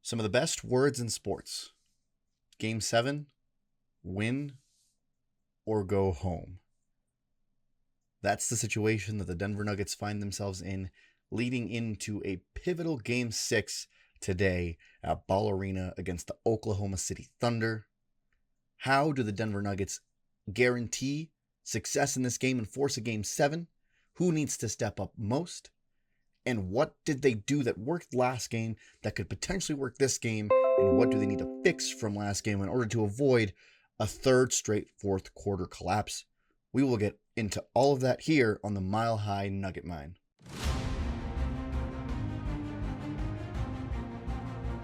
Some of the best words in sports. Game 7, win or go home. That's the situation that the Denver Nuggets find themselves in, leading into a pivotal Game 6 today at Ball Arena against the Oklahoma City Thunder. How do the Denver Nuggets guarantee success in this game and force a Game 7? Who needs to step up most? And what did they do that worked last game that could potentially work this game? And what do they need to fix from last game in order to avoid a third straight fourth quarter collapse? We will get into all of that here on the Mile High Nugget Mine.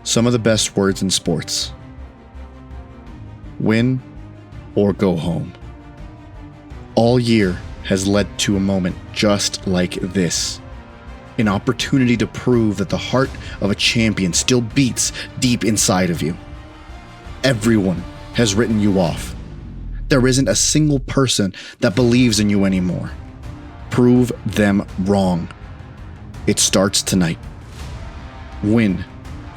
Some of the best words in sports. Win or go home. All year has led to a moment just like this. An opportunity to prove that the heart of a champion still beats deep inside of you. Everyone has written you off. There isn't a single person that believes in you anymore. Prove them wrong. It starts tonight. Win.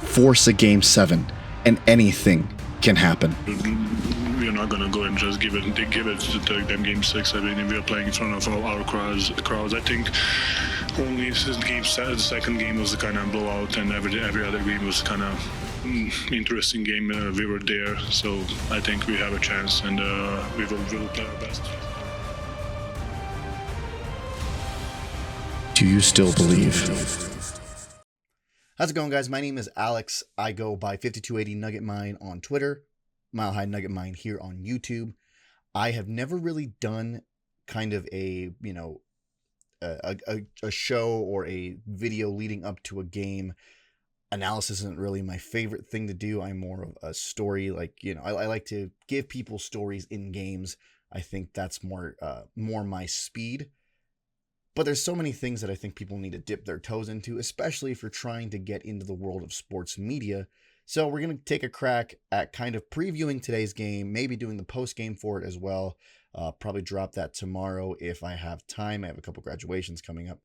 Force a Game 7, and anything can happen. We're not going to go and just give it to them Game 6. I mean, we are playing in front of all our crowds. I think only since the second game was the kind of blowout, and every other game was kind of interesting game. We were there, so I think we have a chance, and we will play our best. Do you still believe? How's it going, guys? My name is Alex. I go by 5280 Nugget Mine on Twitter, Mile High Nugget Mine here on YouTube. I have never really done kind of a show or a video leading up to a game. Analysis isn't really my favorite thing to do. I'm more of a story, I like to give people stories in games. I think that's more my speed. But there's so many things that I think people need to dip their toes into, especially if you're trying to get into the world of sports media. So we're going to take a crack at kind of previewing today's game, maybe doing the post game for it as well. Probably drop that tomorrow if I have time. I have a couple graduations coming up.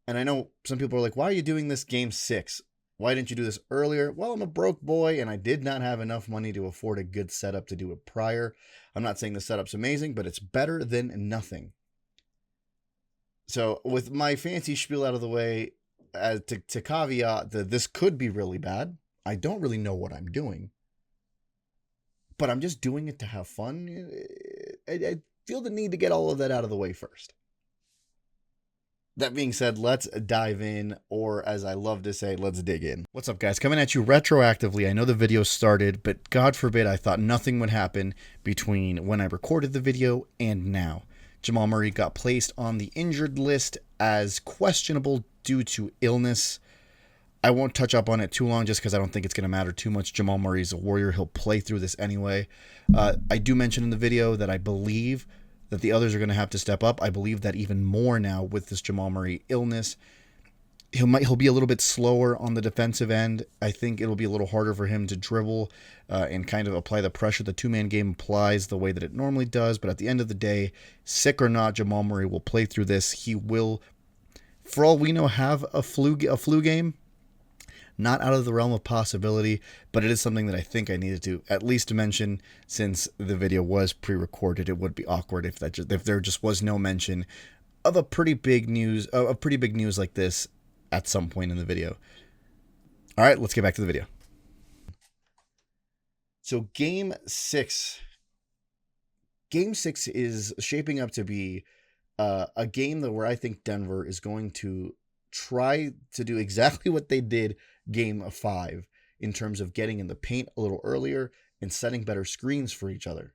And I know some people are like, why are you doing this Game 6? Why didn't you do this earlier? Well, I'm a broke boy and I did not have enough money to afford a good setup to do it prior. I'm not saying the setup's amazing, but it's better than nothing. So with my fancy spiel out of the way, to caveat that this could be really bad. I don't really know what I'm doing, but I'm just doing it to have fun. I feel the need to get all of that out of the way first. That being said, let's dive in, or as I love to say, let's dig in. What's up, guys? Coming at you retroactively. I know the video started, but God forbid I thought nothing would happen between when I recorded the video and now. Jamal Murray got placed on the injured list as questionable due to illness. I won't touch up on it too long just because I don't think it's going to matter too much. Jamal Murray's a warrior. He'll play through this anyway. I do mention in the video that I believe that the others are going to have to step up. I believe that even more now with this Jamal Murray illness. He'll be a little bit slower on the defensive end. I think it'll be a little harder for him to dribble and kind of apply the pressure the two-man game applies the way that it normally does. But at the end of the day, sick or not, Jamal Murray will play through this. He will, for all we know, have a flu game. Not out of the realm of possibility, but it is something that I think I needed to at least mention since the video was pre-recorded. It would be awkward if there just was no mention of a pretty big news like this at some point in the video. All right, let's get back to the video. So Game 6 is shaping up to be a game where I think Denver is going to try to do exactly what they did Game 5 in terms of getting in the paint a little earlier and setting better screens for each other.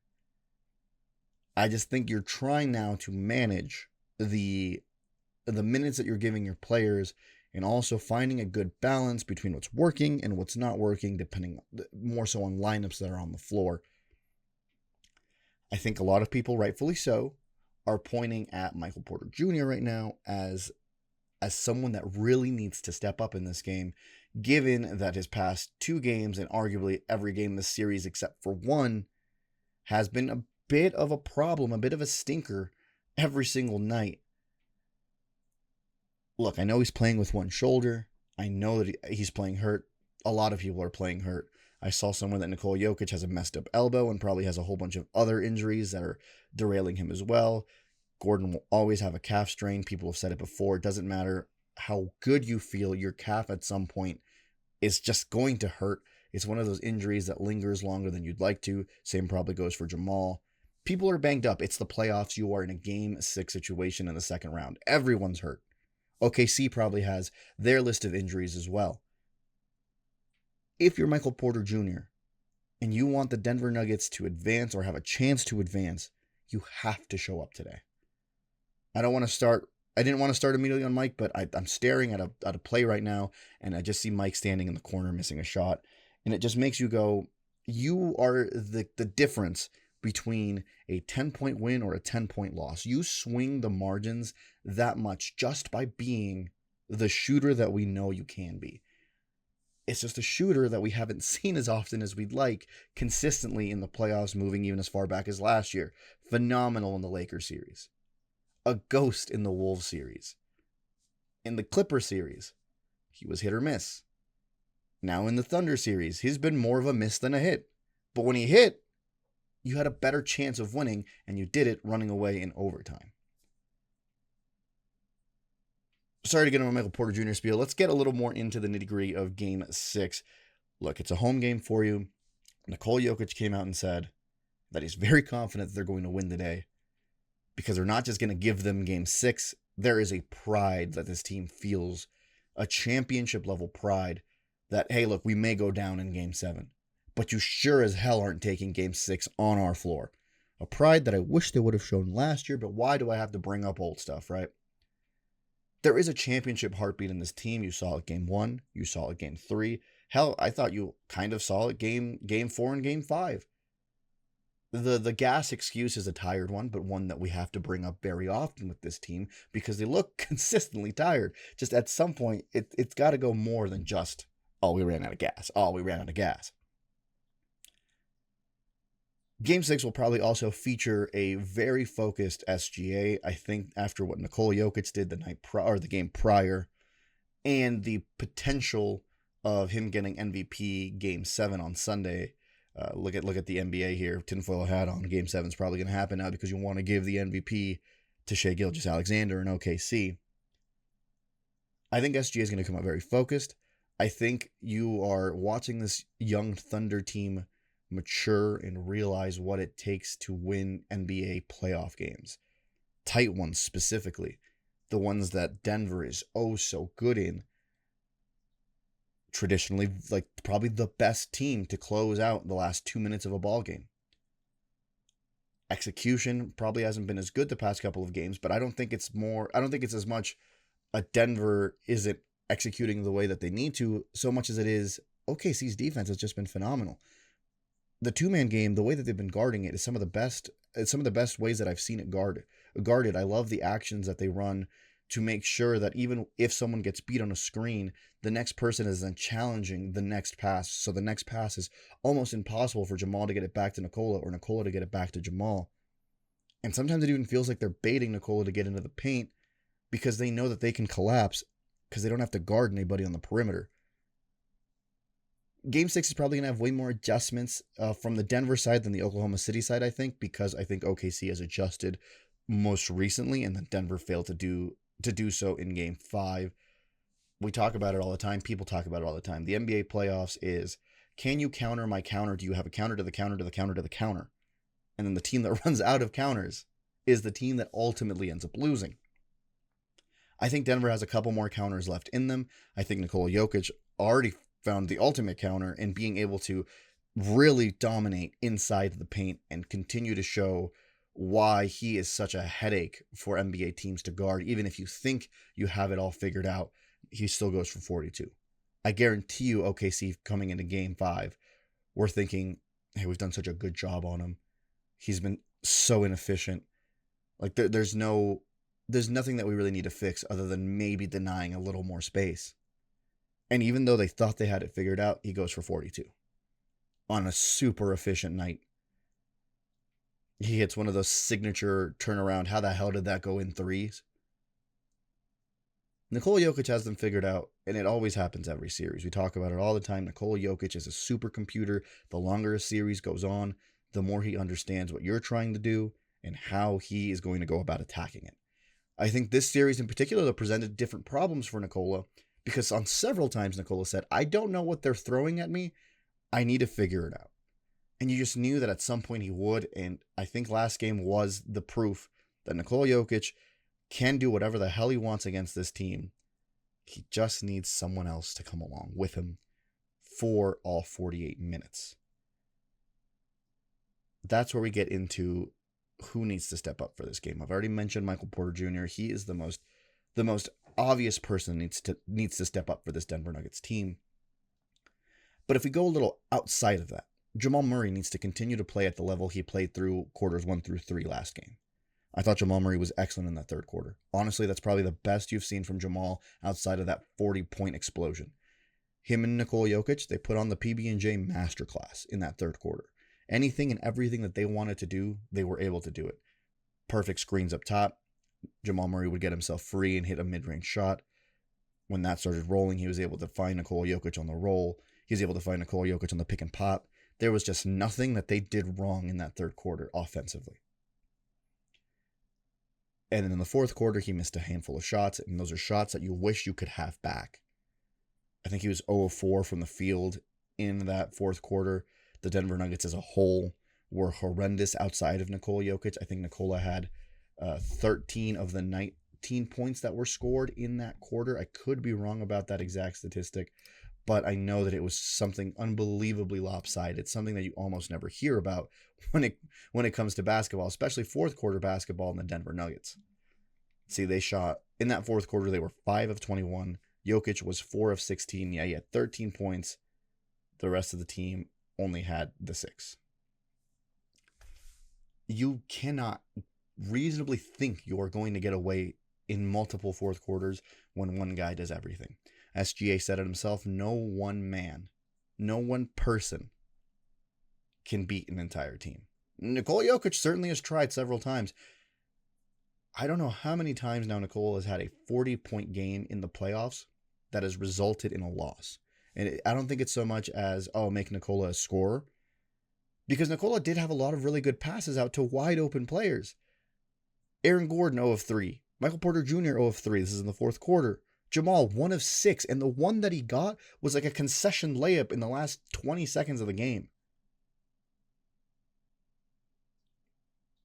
I just think you're trying now to manage the minutes that you're giving your players and also finding a good balance between what's working and what's not working, depending more so on lineups that are on the floor. I think a lot of people, rightfully so, are pointing at Michael Porter Jr. right now as someone that really needs to step up in this game, given that his past two games and arguably every game in the series except for one has been a bit of a problem, a bit of a stinker every single night. Look, I know he's playing with one shoulder. I know that he's playing hurt. a lot of people are playing hurt. I saw somewhere that Nikola Jokic has a messed up elbow and probably has a whole bunch of other injuries that are derailing him as well. Gordon will always have a calf strain. People have said it before. It doesn't matter how good you feel, your calf at some point is just going to hurt. It's one of those injuries that lingers longer than you'd like to. Same probably goes for Jamal. People are banged up. It's the playoffs. You are in a game 6 situation in the second round. Everyone's hurt. OKC probably has their list of injuries as well. If you're Michael Porter Jr. and you want the Denver Nuggets to advance or have a chance to advance, you have to show up today. I didn't want to start immediately on Mike, but I'm staring at a play right now, and I just see Mike standing in the corner missing a shot. And it just makes you go, you are the difference between a 10-point win or a 10-point loss. You swing the margins that much just by being the shooter that we know you can be. It's just a shooter that we haven't seen as often as we'd like consistently in the playoffs, moving even as far back as last year. Phenomenal in the Lakers series. A ghost in the Wolves series. In the Clipper series, he was hit or miss. Now in the Thunder series, he's been more of a miss than a hit. But when he hit, you had a better chance of winning, and you did it running away in overtime. Sorry to get on my Michael Porter Jr. spiel. Let's get a little more into the nitty-gritty of Game 6. Look, it's a home game for you. Nikola Jokic came out and said that he's very confident that they're going to win today because they're not just going to give them Game 6. There is a pride that this team feels, a championship-level pride that, hey, look, we may go down in Game 7, but you sure as hell aren't taking Game 6 on our floor. A pride that I wish they would have shown last year, but why do I have to bring up old stuff, right? There is a championship heartbeat in this team. You saw it Game 1. You saw it Game 3. Hell, I thought you kind of saw it Game 4 and Game 5. The gas excuse is a tired one, but one that we have to bring up very often with this team because they look consistently tired. Just at some point, it's got to go more than just, oh, we ran out of gas. Oh, we ran out of gas. Game 6 will probably also feature a very focused SGA, I think, after what Nikola Jokic did the game prior, and the potential of him getting MVP Game 7 on Sunday. Look at the NBA here. Tinfoil hat on. Game 7 is probably going to happen now because you want to give the MVP to Shai Gilgeous-Alexander in OKC. I think SGA is going to come out very focused. I think you are watching this young Thunder team mature and realize what it takes to win NBA playoff games. Tight ones specifically. The ones that Denver is oh so good in. Traditionally, like probably the best team to close out the last 2 minutes of a ball game. Execution probably hasn't been as good the past couple of games, but I don't think it's as much a Denver isn't executing the way that they need to, so much as it is OKC's defense has just been phenomenal. The two-man game, the way that they've been guarding it is some of the best ways that I've seen it guarded. I love the actions that they run to make sure that even if someone gets beat on a screen, the next person is then challenging the next pass. So the next pass is almost impossible for Jamal to get it back to Nikola or Nikola to get it back to Jamal. And sometimes it even feels like they're baiting Nikola to get into the paint because they know that they can collapse because they don't have to guard anybody on the perimeter. Game 6 is probably going to have way more adjustments from the Denver side than the Oklahoma City side, I think, because I think OKC has adjusted most recently, and then Denver failed to do so in Game 5. We talk about it all the time. People talk about it all the time. The NBA playoffs is, can you counter my counter? Do you have a counter to the counter to the counter to the counter? And then the team that runs out of counters is the team that ultimately ends up losing. I think Denver has a couple more counters left in them. I think Nikola Jokic already found the ultimate counter in being able to really dominate inside the paint and continue to show why he is such a headache for NBA teams to guard. Even if you think you have it all figured out, he still goes for 42. I guarantee you OKC coming into Game 5, we're thinking, hey, we've done such a good job on him. He's been so inefficient. Like there's nothing that we really need to fix other than maybe denying a little more space. And even though they thought they had it figured out, he goes for 42 on a super efficient night. He hits one of those signature turnaround. How the hell did that go in threes? Nikola Jokic has them figured out, and it always happens every series. We talk about it all the time. Nikola Jokic is a supercomputer. The longer a series goes on, the more he understands what you're trying to do and how he is going to go about attacking it. I think this series in particular presented different problems for Nikola because on several times Nikola said, I don't know what they're throwing at me. I need to figure it out. And you just knew that at some point he would, and I think last game was the proof that Nikola Jokic can do whatever the hell he wants against this team. He just needs someone else to come along with him for all 48 minutes. That's where we get into who needs to step up for this game. I've already mentioned Michael Porter Jr. He is the most obvious person needs to step up for this Denver Nuggets team. But if we go a little outside of that, Jamal Murray needs to continue to play at the level he played through quarters 1 through 3 last game. I thought Jamal Murray was excellent in that third quarter. Honestly, that's probably the best you've seen from Jamal outside of that 40-point explosion. Him and Nikola Jokic, they put on the PB&J masterclass in that third quarter. Anything and everything that they wanted to do, they were able to do it. Perfect screens up top. Jamal Murray would get himself free and hit a mid-range shot. When that started rolling, he was able to find Nikola Jokic on the roll. He was able to find Nikola Jokic on the pick and pop. There was just nothing that they did wrong in that third quarter offensively. And in the fourth quarter, he missed a handful of shots, and those are shots that you wish you could have back. I think he was 0 of 4 from the field in that fourth quarter. The Denver Nuggets as a whole were horrendous outside of Nikola Jokic. I think Nikola had 13 of the 19 points that were scored in that quarter. I could be wrong about that exact statistic, but I know that it was something unbelievably lopsided, something that you almost never hear about when it comes to basketball, especially fourth quarter basketball in the Denver Nuggets. See, they shot in that fourth quarter, they were 5 of 21. Jokic was 4 of 16. Yeah, he had 13 points. The rest of the team only had the 6. You cannot reasonably think you are going to get away in multiple fourth quarters when one guy does everything. SGA said it himself, no one man, no one person can beat an entire team. Nikola Jokic certainly has tried several times. I don't know how many times now Nikola has had a 40-point game in the playoffs that has resulted in a loss. And I don't think it's so much as, make Nikola a scorer. Because Nikola did have a lot of really good passes out to wide open players. Aaron Gordon, 0 of 3. Michael Porter Jr., 0 of 3. This is in the fourth quarter. Jamal, 1 of 6. And the one that he got was like a concession layup in the last 20 seconds of the game.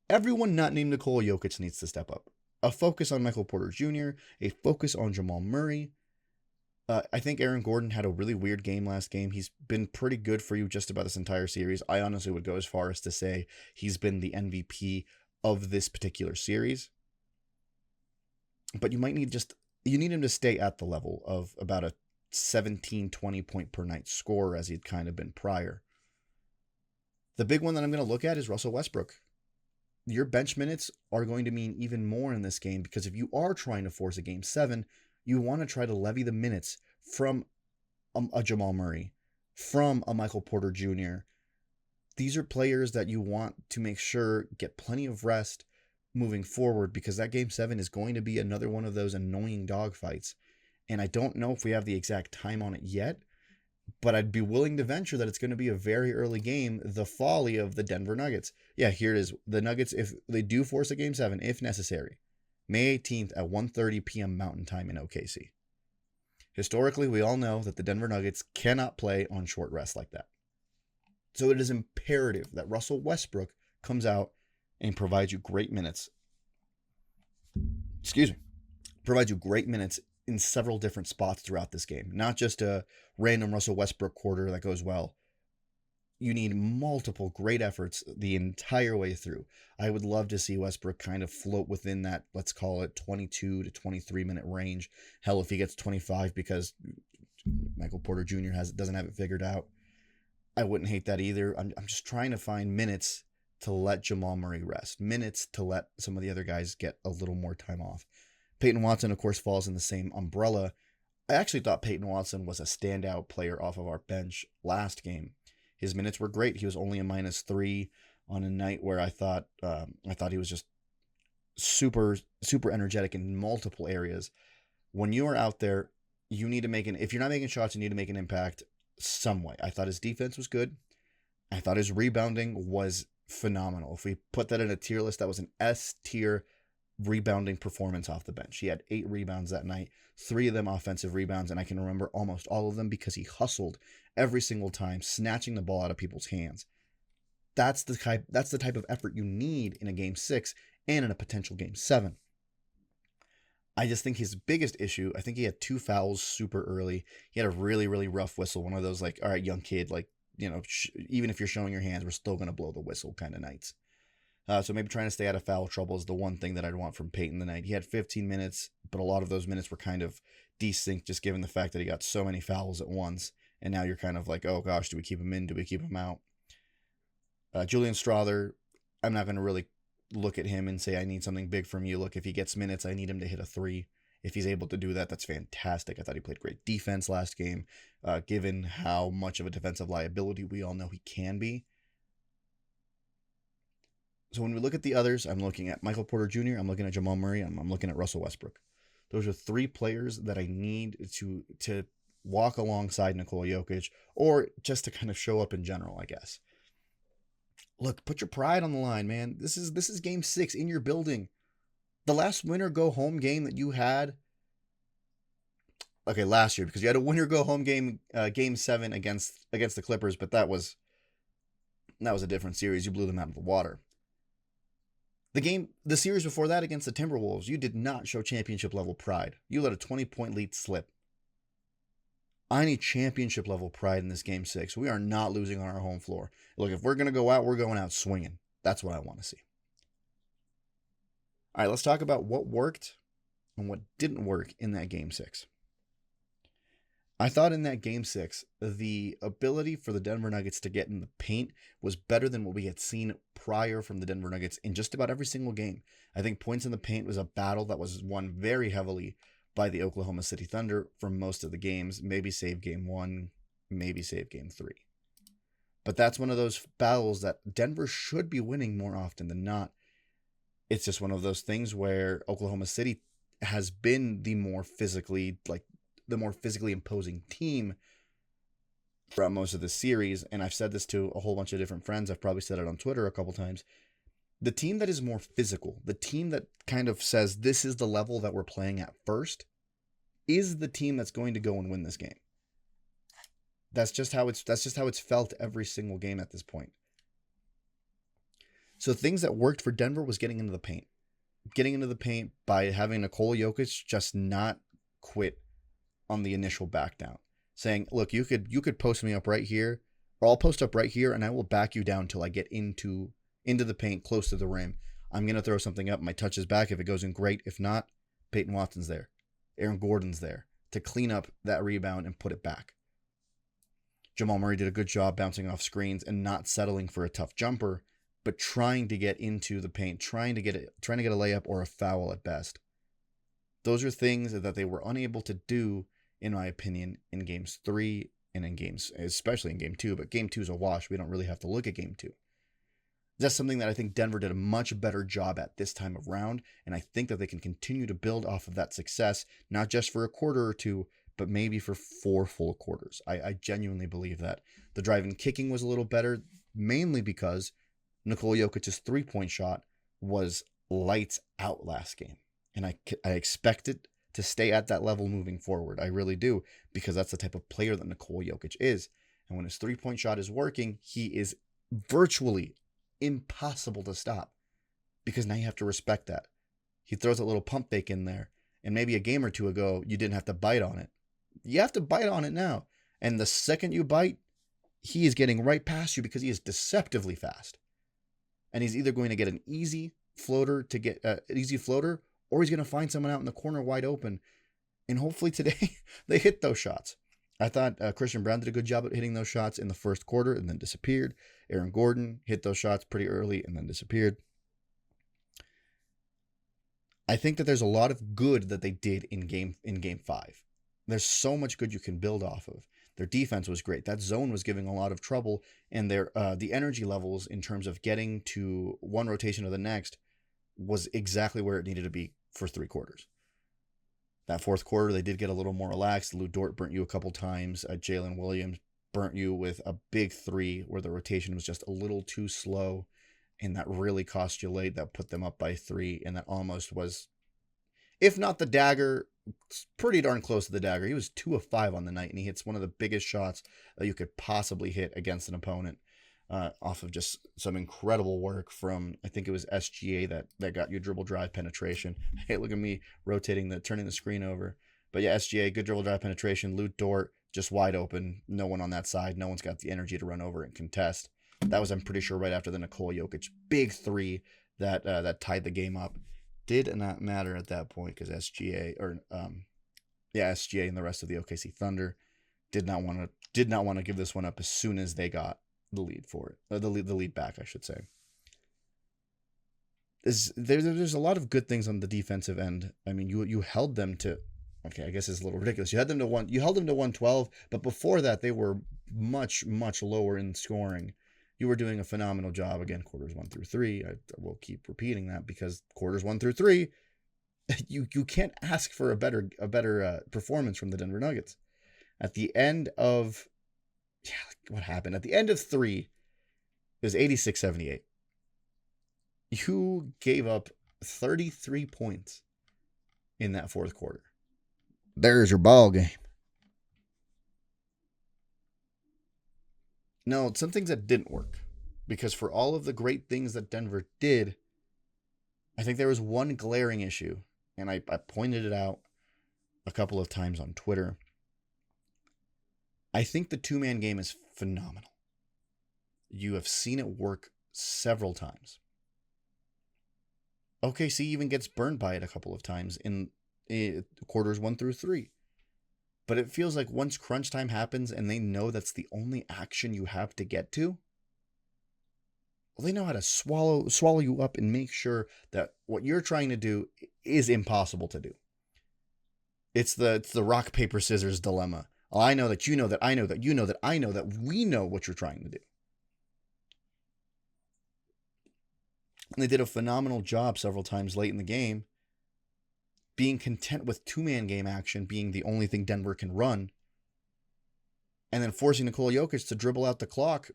Everyone not named Nikola Jokic needs to step up. A focus on Michael Porter Jr., a focus on Jamal Murray. I think Aaron Gordon had a really weird game last game. He's been pretty good for you just about this entire series. I honestly would go as far as to say he's been the MVP of this particular series. But you need him to stay at the level of about a 17, 20 point per night scorer as he'd kind of been prior. The big one that I'm going to look at is Russell Westbrook. Your bench minutes are going to mean even more in this game because if you are trying to force a game 7, you want to try to levy the minutes from a Jamal Murray, from a Michael Porter Jr. These are players that you want to make sure get plenty of rest moving forward because that game 7 is going to be another one of those annoying dogfights. And I don't know if we have the exact time on it yet, but I'd be willing to venture that it's going to be a very early game, the folly of the Denver Nuggets. Yeah, here it is. The Nuggets, if they do force a game 7, if necessary, May 18th at 1:30 p.m. Mountain Time in OKC. Historically, we all know that the Denver Nuggets cannot play on short rest like that. So it is imperative that Russell Westbrook comes out and provides you great minutes. Provides you great minutes in several different spots throughout this game. Not just a random Russell Westbrook quarter that goes well. You need multiple great efforts the entire way through. I would love to see Westbrook kind of float within that, let's call it 22 to 23 minute range. Hell, if he gets 25 because Michael Porter Jr. doesn't have it figured out, I wouldn't hate that either. I'm just trying to find minutes to let Jamal Murray rest. Minutes to let some of the other guys get a little more time off. Peyton Watson, of course, falls in the same umbrella. I actually thought Peyton Watson was a standout player off of our bench last game. His minutes were great. He was only a -3 on a night where I thought he was just super, super energetic in multiple areas. When you are out there, you need to if you're not making shots, you need to make an impact some way. I thought his defense was good. I thought his rebounding was phenomenal. If we put that in a tier list, that was an S tier rebounding performance off the bench. He had 8 rebounds that night, 3 of them offensive rebounds, and I can remember almost all of them because he hustled every single time, snatching the ball out of people's hands. That's the type of effort you need in a game 6 and in a potential game 7. I just think his biggest issue, I think he had 2 fouls super early. He had a really, really rough whistle, one of those like, all right, young kid, like, even if you're showing your hands, we're still going to blow the whistle kind of nights. So maybe trying to stay out of foul trouble is the one thing that I'd want from Peyton tonight. He had 15 minutes, but a lot of those minutes were kind of desynced just given the fact that he got so many fouls at once. And now you're kind of like, oh gosh, do we keep him in? Do we keep him out? Julian Strother, I'm not going to really look at him and say I need something big from you. Look, if he gets minutes, I need him to hit a 3. If he's able to do that, that's fantastic. I thought he played great defense last game, given how much of a defensive liability we all know he can be. So when we look at the others, I'm looking at Michael Porter Jr., I'm looking at Jamal Murray, I'm looking at Russell Westbrook. Those are 3 players that I need to walk alongside Nikola Jokic, or just to kind of show up in general, I guess. Look, put your pride on the line, man. This is game 6 in your building. The last winner-go-home game that you had, okay, last year, because you had a winner-go-home game, game 7 against the Clippers, but that was a different series. You blew them out of the water. The series before that against the Timberwolves, you did not show championship-level pride. You let a 20-point lead slip. I need championship-level pride in this Game 6. We are not losing on our home floor. Look, if we're going to go out, we're going out swinging. That's what I want to see. All right, let's talk about what worked and what didn't work in that Game 6. I thought in that Game 6, the ability for the Denver Nuggets to get in the paint was better than what we had seen prior from the Denver Nuggets in just about every single game. I think points in the paint was a battle that was won very heavily by the Oklahoma City Thunder for most of the games, maybe save Game 1, maybe save Game 3. But that's one of those battles that Denver should be winning more often than not. It's just one of those things where Oklahoma City has been the more physically imposing team throughout most of the series. And I've said this to a whole bunch of different friends. I've probably said it on Twitter a couple times. The team that is more physical, the team that kind of says this is the level that we're playing at first, is the team that's going to go and win this game. That's just how it's felt every single game at this point. So things that worked for Denver was getting into the paint. Getting into the paint by having Nikola Jokic just not quit on the initial back down. Saying, look, you could post me up right here, or I'll post up right here and I will back you down until I get into the paint close to the rim. I'm going to throw something up. My touch is back. If it goes in, great. If not, Peyton Watson's there. Aaron Gordon's there to clean up that rebound and put it back. Jamal Murray did a good job bouncing off screens and not settling for a tough jumper, but trying to get into the paint, trying to get a layup or a foul at best. Those are things that they were unable to do, in my opinion, in games 3 and in games, especially in game 2. But game 2 is a wash. We don't really have to look at game 2. That's something that I think Denver did a much better job at this time around, and I think that they can continue to build off of that success, not just for a quarter or two, but maybe for 4 full quarters. I genuinely believe that. The driving kicking was a little better, mainly because Nikola Jokic's 3-point shot was lights out last game. And I expect it to stay at that level moving forward. I really do, because that's the type of player that Nikola Jokic is. And when his 3-point shot is working, he is virtually impossible to stop, because now you have to respect that. He throws a little pump fake in there, and maybe a game or two ago, you didn't have to bite on it. You have to bite on it now. And the second you bite, he is getting right past you because he is deceptively fast. And he's either going to get an easy floater or he's going to find someone out in the corner wide open. And hopefully today they hit those shots. I thought Christian Brown did a good job at hitting those shots in the first quarter and then disappeared. Aaron Gordon hit those shots pretty early and then disappeared. I think that there's a lot of good that they did in game 5. There's so much good you can build off of. Their defense was great. That zone was giving a lot of trouble, and their the energy levels in terms of getting to one rotation or the next was exactly where it needed to be for 3 quarters. That fourth quarter, they did get a little more relaxed. Lou Dort burnt you a couple times. Jalen Williams burnt you with a big three where the rotation was just a little too slow, and that really cost you late. That put them up by 3, and that almost was, if not the dagger, pretty darn close to the dagger. He was 2 of 5 on the night, and he hits one of the biggest shots that you could possibly hit against an opponent, off of just some incredible work from, I think it was SGA that got you dribble drive penetration. Hey, look at me turning the screen over. But yeah, SGA, good dribble drive penetration. Lou Dort, just wide open. No one on that side. No one's got the energy to run over and contest. That was, I'm pretty sure, right after the Nikola Jokic big three that tied the game up. Did not matter at that point because SGA and the rest of the OKC Thunder did not want to give this one up as soon as they got the lead for it, or the lead back, I should say. There's a lot of good things on the defensive end. I mean, you held them to, okay, I guess it's a little ridiculous. You held them to 112, but before that they were much lower in scoring. You were doing a phenomenal job. Again, quarters 1 through 3. I will keep repeating that because quarters 1 through 3, you can't ask for a better performance from the Denver Nuggets. At the end of, what happened? At the end of 3, it was 86-78. You gave up 33 points in that fourth quarter. There's your ball game. No, some things that didn't work, because for all of the great things that Denver did, I think there was one glaring issue, and I pointed it out a couple of times on Twitter. I think the two-man game is phenomenal. You have seen it work several times. OKC even gets burned by it a couple of times in quarters 1 through 3. But it feels like once crunch time happens and they know that's the only action you have to get to, well, they know how to swallow you up and make sure that what you're trying to do is impossible to do. It's the rock, paper, scissors dilemma. Oh, I know that you know that I know that you know that I know that we know what you're trying to do. And they did a phenomenal job several times late in the game, being content with two-man game action being the only thing Denver can run, and then forcing Nikola Jokic to dribble out the clock,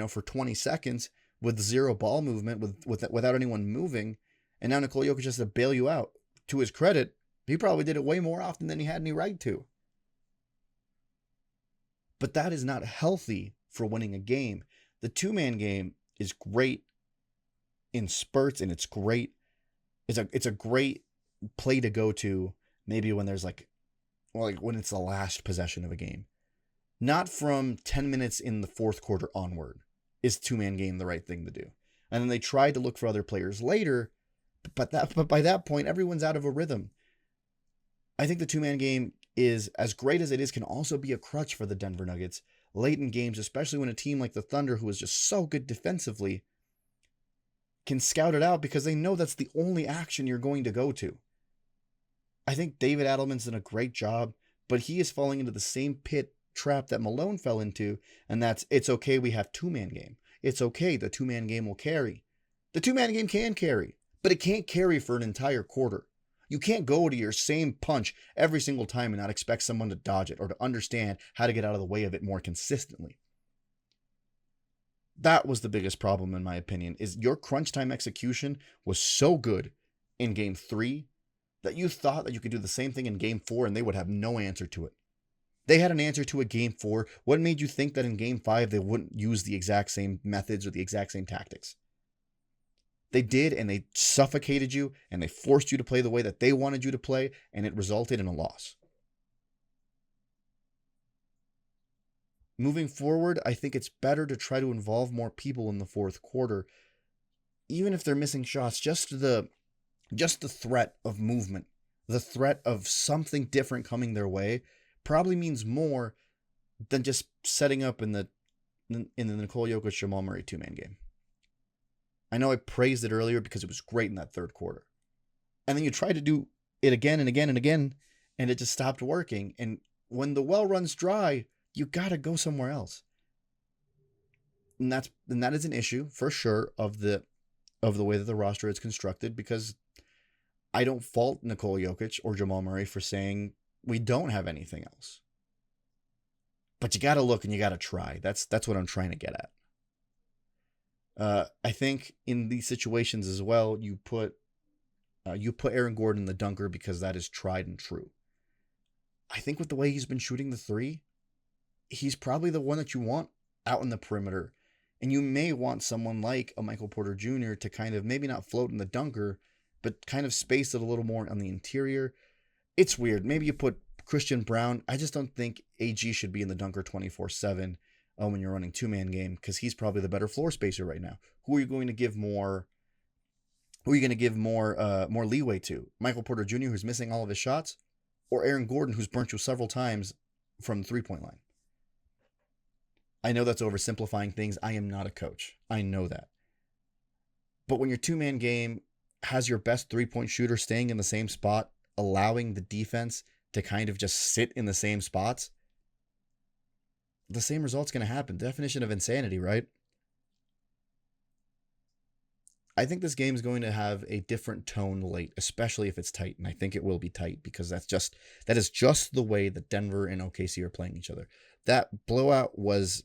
for 20 seconds with zero ball movement, without anyone moving, and now Nikola Jokic has to bail you out. To his credit, he probably did it way more often than he had any right to. But that is not healthy for winning a game. The two-man game is great in spurts, and it's great. It's a great play to go to maybe when there's when it's the last possession of a game. Not from 10 minutes in the fourth quarter onward is two-man game the right thing to do. And then they tried to look for other players later, but by that point, everyone's out of a rhythm. I think the two-man game is, as great as it is, can also be a crutch for the Denver Nuggets late in games, especially when a team like the Thunder, who is just so good defensively, can scout it out because they know that's the only action you're going to go to. I think David Adelman's done a great job, but he is falling into the same pit trap that Malone fell into, and that's, it's okay, we have two-man game. It's okay, the two-man game will carry. The two-man game can carry, but it can't carry for an entire quarter. You can't go to your same punch every single time and not expect someone to dodge it or to understand how to get out of the way of it more consistently. That was the biggest problem, in my opinion, is your crunch time execution was so good in Game 3 that you thought that you could do the same thing in Game 4 and they would have no answer to it. They had an answer to a Game 4. What made you think that in Game 5 they wouldn't use the exact same methods or the exact same tactics? They did, and they suffocated you, and they forced you to play the way that they wanted you to play, and it resulted in a loss. Moving forward, I think it's better to try to involve more people in the fourth quarter, even if they're missing shots. Just the threat of movement, the threat of something different coming their way, probably means more than just setting up in the Nikola Jokic Jamal Murray two-man game. I know I praised it earlier because it was great in that third quarter. And then you try to do it again and again and again, and it just stopped working. And when the well runs dry, you got to go somewhere else. And that is an issue for sure of the way that the roster is constructed, because I don't fault Nikola Jokic or Jamal Murray for saying we don't have anything else. But you got to look and you got to try. That's what I'm trying to get at. I think in these situations as well, you put Aaron Gordon the dunker because that is tried and true. I think with the way he's been shooting the three, he's probably the one that you want out in the perimeter. And you may want someone like a Michael Porter Jr. to kind of maybe not float in the dunker, but kind of space it a little more on the interior. It's weird. Maybe you put Christian Brown. I just don't think AG should be in the dunker 24/7 when you're running two-man game, because he's probably the better floor spacer right now. Who are you going to give more? Who are you going to give more leeway to? Michael Porter Jr., who's missing all of his shots, or Aaron Gordon, who's burnt you several times from the three-point line? I know that's oversimplifying things. I am not a coach. I know that. But when your two-man game has your best three-point shooter staying in the same spot, allowing the defense to kind of just sit in the same spots, the same result's going to happen. Definition of insanity, right? I think this game is going to have a different tone late, especially if it's tight, and I think it will be tight because that is just the way that Denver and OKC are playing each other. That blowout was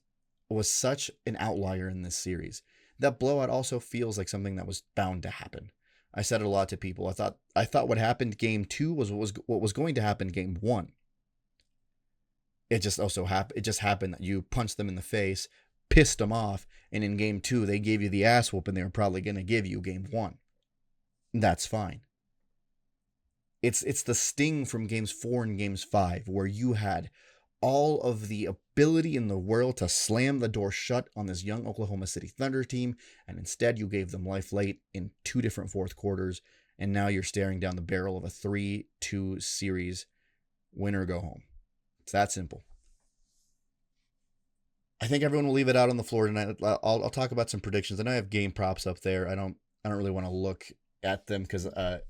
such an outlier in this series. That blowout also feels like something that was bound to happen. I said it a lot to people. I thought what happened game 2 was what was going to happen game 1. It just also happened. It just happened that you punched them in the face, pissed them off, and in game 2 they gave you the ass whooping they were probably going to give you game 1. That's fine. It's the sting from games 4 and games 5 where you had all of the ability in the world to slam the door shut on this young Oklahoma City Thunder team, and instead you gave them life late in 2 different fourth quarters, and now you're staring down the barrel of a 3-2 series, win or go home. It's that simple. I think everyone will leave it out on the floor tonight. I'll talk about some predictions. I know I have game props up there. I don't really want to look at them because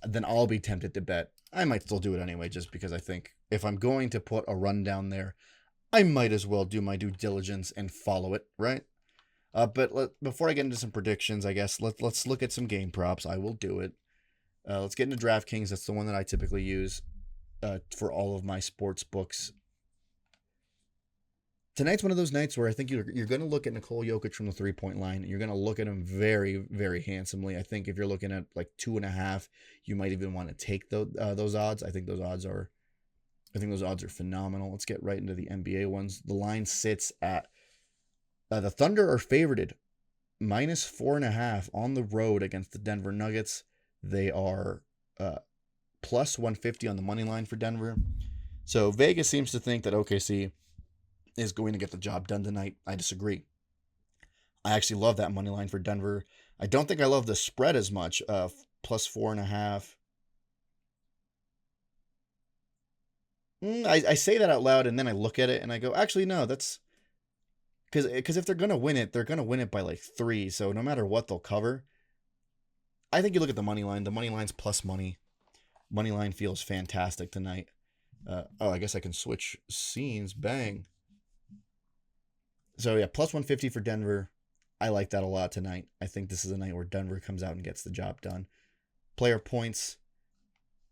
then I'll be tempted to bet. I might still do it anyway, just because I think if I'm going to put a rundown there, I might as well do my due diligence and follow it, right? But before I get into some predictions, I guess let's look at some game props. I will do it. Let's get into DraftKings. That's the one that I typically use for all of my sports books. Tonight's one of those nights where I think you're going to look at Nikola Jokic from the three-point line, and you're going to look at him very, very handsomely. I think if you're looking at like 2.5, you might even want to take those odds. I think those odds are phenomenal. Let's get right into the NBA ones. The line sits at the Thunder are favored -4.5 on the road against the Denver Nuggets. They are plus 150 on the money line for Denver. So Vegas seems to think that OKC is going to get the job done tonight. I disagree. I actually love that money line for Denver. I don't think I love the spread as much. Plus 4.5. I say that out loud, and then I look at it and I go, actually, no, that's because if they're going to win it, they're going to win it by like 3. So no matter what, they'll cover. I think you look at the money line. The money line's plus money. Money line feels fantastic tonight. I guess I can switch scenes. Bang. So yeah, plus 150 for Denver. I like that a lot tonight. I think this is a night where Denver comes out and gets the job done. Player points.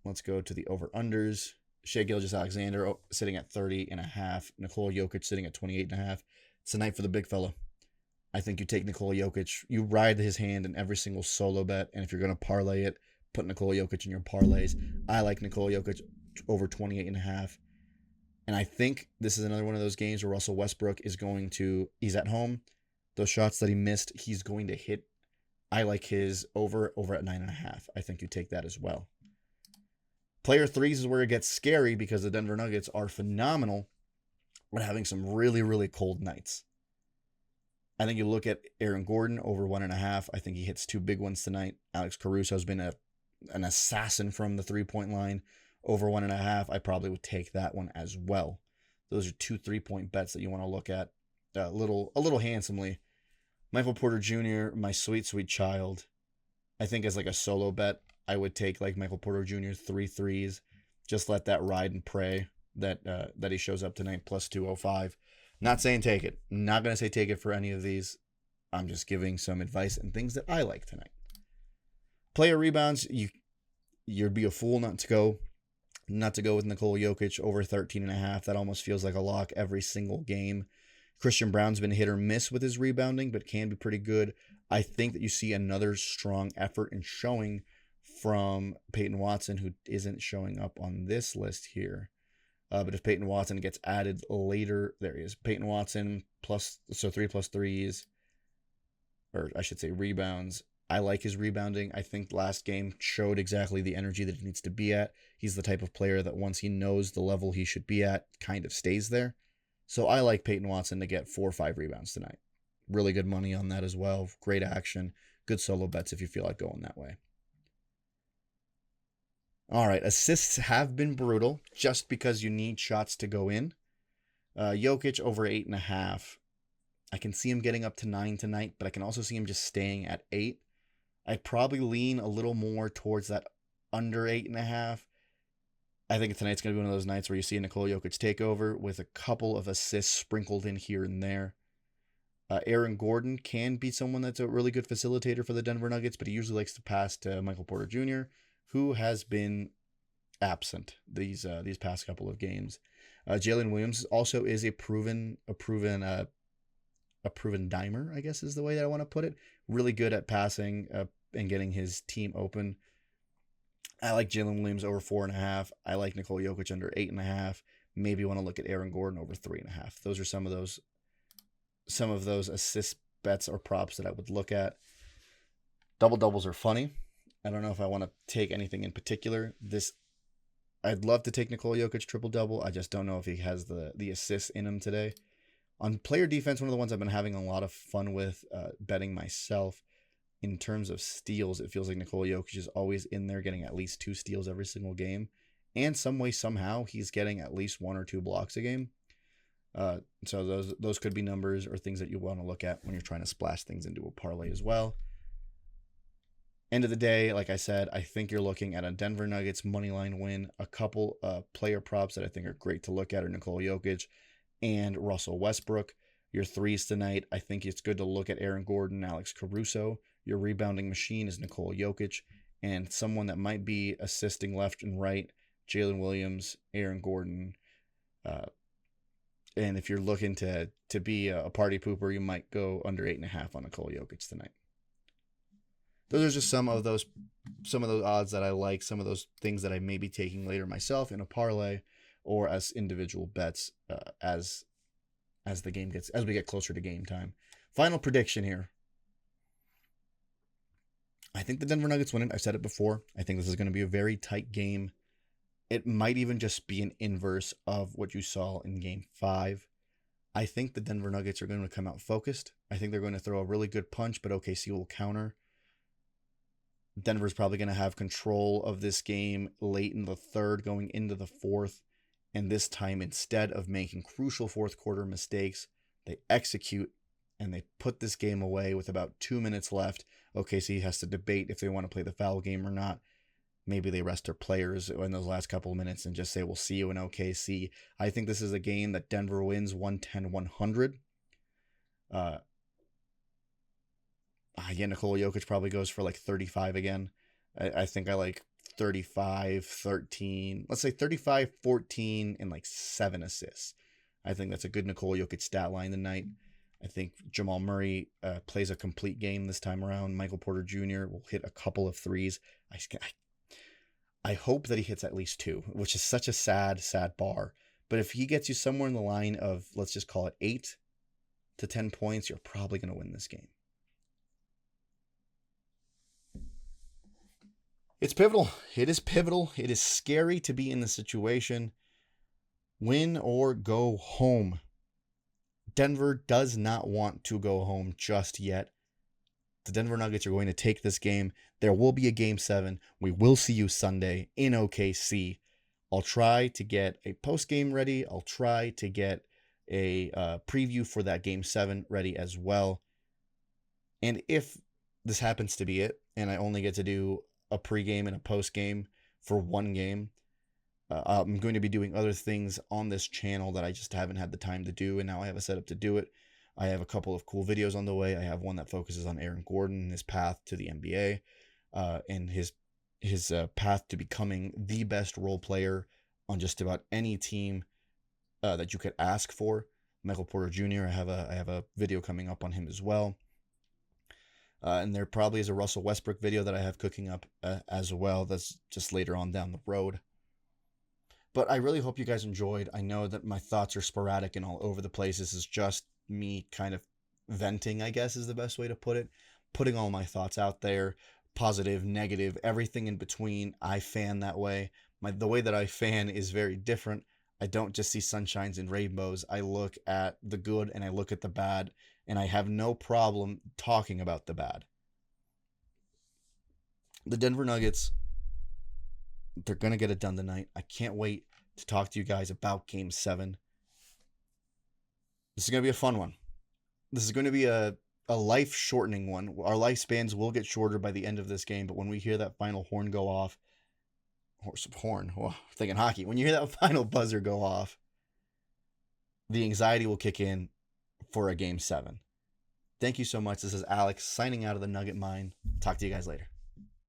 Let's go to the over-unders. Shai Gilgeous-Alexander sitting at 30.5. Nikola Jokic sitting at 28.5. It's a night for the big fella. I think you take Nikola Jokic. You ride his hand in every single solo bet, and if you're going to parlay it, put Nikola Jokic in your parlays. I like Nikola Jokic over 28.5. And I think this is another one of those games where Russell Westbrook is he's at home. Those shots that he missed, he's going to hit. I like his over at 9.5. I think you take that as well. Player threes is where it gets scary because the Denver Nuggets are phenomenal but having some really, really cold nights. I think you look at Aaron Gordon over 1.5. I think he hits 2 big ones tonight. Alex Caruso's been an assassin from the three-point line. Over 1.5, I probably would take that one as well. Those are 2 3-point bets that you want to look at a little handsomely. Michael Porter Jr., my sweet, sweet child. I think as like a solo bet, I would take like Michael Porter Jr. 3 threes. Just let that ride and pray that he shows up tonight plus 205. Not saying take it. Not going to say take it for any of these. I'm just giving some advice and things that I like tonight. Player rebounds, you You'd be a fool not to go with Nikola Jokic over 13.5. That almost feels like a lock every single game. Christian Brown's been hit or miss with his rebounding, but can be pretty good. I think that you see another strong effort in showing from Peyton Watson, who isn't showing up on this list here. But if Peyton Watson gets added later, there he is. Peyton Watson plus, so 3 plus 3s, or I should say rebounds. I like his rebounding. I think last game showed exactly the energy that he needs to be at. He's the type of player that once he knows the level he should be at, kind of stays there. So I like Peyton Watson to get 4 or 5 rebounds tonight. Really good money on that as well. Great action. Good solo bets if you feel like going that way. All right, assists have been brutal just because you need shots to go in. Jokic over 8.5. I can see him getting up to 9 tonight, but I can also see him just staying at 8. I'd probably lean a little more towards that under 8.5. I think tonight's going to be one of those nights where you see a Nikola Jokic takeover with a couple of assists sprinkled in here and there. Aaron Gordon can be someone that's a really good facilitator for the Denver Nuggets, but he usually likes to pass to Michael Porter Jr., who has been absent these past couple of games. Jalen Williams also is a proven dimer, I guess is the way that I want to put it. Really good at passing and getting his team open. I like Jalen Williams over 4.5. I like Nikola Jokic under 8.5. Maybe want to look at Aaron Gordon over 3.5. Those are some of those assist bets or props that I would look at. Double doubles are funny. I don't know if I want to take anything in particular. I'd love to take Nikola Jokic triple double. I just don't know if he has the assists in him today. On player defense, one of the ones I've been having a lot of fun with betting myself in terms of steals. It feels like Nikola Jokic is always in there getting at least 2 steals every single game. And some way, somehow, he's getting at least 1 or 2 blocks a game. So those could be numbers or things that you want to look at when you're trying to splash things into a parlay as well. End of the day, like I said, I think you're looking at a Denver Nuggets moneyline win. A couple player props that I think are great to look at are Nikola Jokic and Russell Westbrook. Your threes tonight, I think it's good to look at Aaron Gordon, Alex Caruso. Your rebounding machine is Nikola Jokic, and someone that might be assisting left and right, Jalen Williams, Aaron Gordon. And if you're looking to be a party pooper, you might go under 8.5 on Nikola Jokic tonight. Those are just some of those odds that I like, some of those things that I may be taking later myself in a parlay or as individual bets as we get closer to game time. Final prediction here. I think the Denver Nuggets win it. I've said it before. I think this is going to be a very tight game. It might even just be an inverse of what you saw in Game 5. I think the Denver Nuggets are going to come out focused. I think they're going to throw a really good punch, but OKC will counter. Denver's probably going to have control of this game late in the third, going into the fourth. And this time, instead of making crucial fourth quarter mistakes, they execute and they put this game away with about 2 minutes left. OKC has to debate if they want to play the foul game or not. Maybe they rest their players in those last couple of minutes and just say, we'll see you in OKC. I think this is a game that Denver wins 110-100. Nikola Jokic probably goes for like 35 again. I think I like 35-13. Let's say 35-14 and like 7 assists. I think that's a good Nikola Jokic stat line tonight. I think Jamal Murray plays a complete game this time around. Michael Porter Jr. will hit a couple of threes. I hope that he hits at least 2, which is such a sad bar. But if he gets you somewhere in the line of, let's just call it 8 to 10 points, you're probably going to win this game. It's pivotal. It is pivotal. It is scary to be in the situation. Win or go home. Denver does not want to go home just yet. The Denver Nuggets are going to take this game. There will be a Game 7. We will see you Sunday in OKC. I'll try to get a post-game ready. I'll try to get a preview for that Game 7 ready as well. And if this happens to be it, and I only get to do a pregame and a postgame for one game, I'm going to be doing other things on this channel that I just haven't had the time to do, and now I have a setup to do it. I have a couple of cool videos on the way. I have one that focuses on Aaron Gordon and his path to the NBA, and his his path to becoming the best role player on just about any team that you could ask for. Michael Porter Jr. I have a video coming up on him as well. And there probably is a Russell Westbrook video that I have cooking up as well. That's just later on down the road. But I really hope you guys enjoyed. I know that my thoughts are sporadic and all over the place. This is just me kind of venting, I guess is the best way to put it. Putting all my thoughts out there, positive, negative, everything in between. I fan that way. The way that I fan is very different. I don't just see sunshines and rainbows. I look at the good and I look at the bad, and I have no problem talking about the bad. The Denver Nuggets, they're going to get it done tonight. I can't wait to talk to you guys about Game 7. This is going to be a fun one. This is going to be a life-shortening one. Our lifespans will get shorter by the end of this game, but when we hear that final horn go off, thinking hockey. When you hear that final buzzer go off, the anxiety will kick in for a Game 7. Thank you so much. This is Alex signing out of the Nugget Mine. Talk to you guys later.